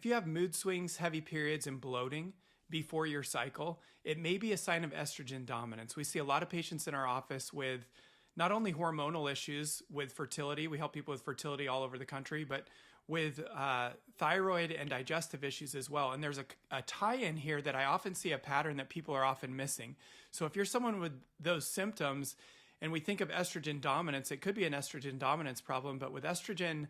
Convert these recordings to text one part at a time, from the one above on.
if you have mood swings, heavy periods, and bloating before your cycle, it may be a sign of estrogen dominance. We see a lot of patients in our office with not only hormonal issues with fertility, we help people with fertility all over the country, but with thyroid and digestive issues as well. And there's a tie-in here that I often see a pattern that people are often missing. So if you're someone with those symptoms and we think of estrogen dominance, it could be an estrogen dominance problem, but with estrogen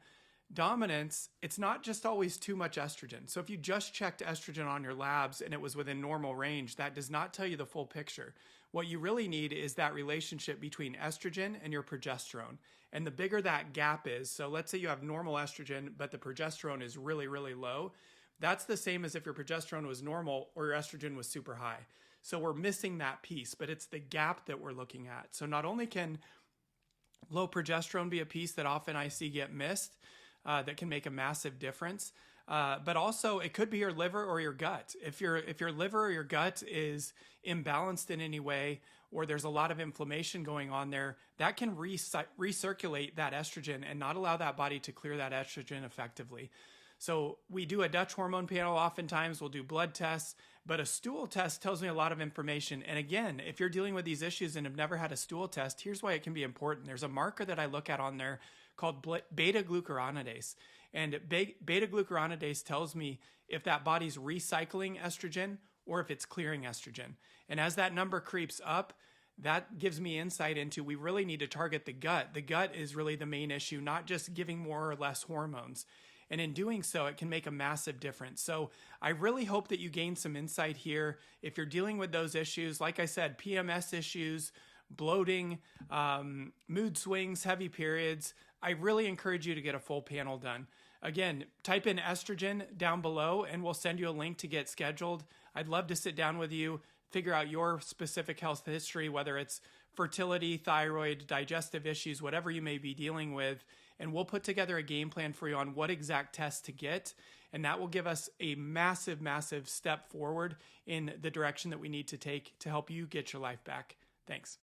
dominance, it's not just always too much estrogen. So if you just checked estrogen on your labs and it was within normal range, that does not tell you the full picture. What you really need is that relationship between estrogen and your progesterone. And the bigger that gap is, so let's say you have normal estrogen, but the progesterone is really, really low. That's the same as if your progesterone was normal or your estrogen was super high. So we're missing that piece, but it's the gap that we're looking at. So not only can low progesterone be a piece that often I see get missed, that can make a massive difference. But also it could be your liver or your gut. If your liver or your gut is imbalanced in any way, or there's a lot of inflammation going on there, that can recirculate that estrogen and not allow that body to clear that estrogen effectively. So we do a Dutch hormone panel oftentimes, we'll do blood tests, but a stool test tells me a lot of information. And again, if you're dealing with these issues and have never had a stool test, here's why it can be important. There's a marker that I look at on there called beta-glucuronidase. And beta-glucuronidase tells me if that body's recycling estrogen or if it's clearing estrogen. And as that number creeps up, that gives me insight into we really need to target the gut. The gut is really the main issue, not just giving more or less hormones. And in doing so, it can make a massive difference. So I really hope that you gain some insight here. If you're dealing with those issues, like I said, PMS issues, bloating, mood swings, heavy periods, I really encourage you to get a full panel done. Again, type in estrogen down below and we'll send you a link to get scheduled. I'd love to sit down with you, figure out your specific health history, whether it's fertility, thyroid, digestive issues, whatever you may be dealing with, and we'll put together a game plan for you on what exact tests to get, and that will give us a massive, massive step forward in the direction that we need to take to help you get your life back. Thanks.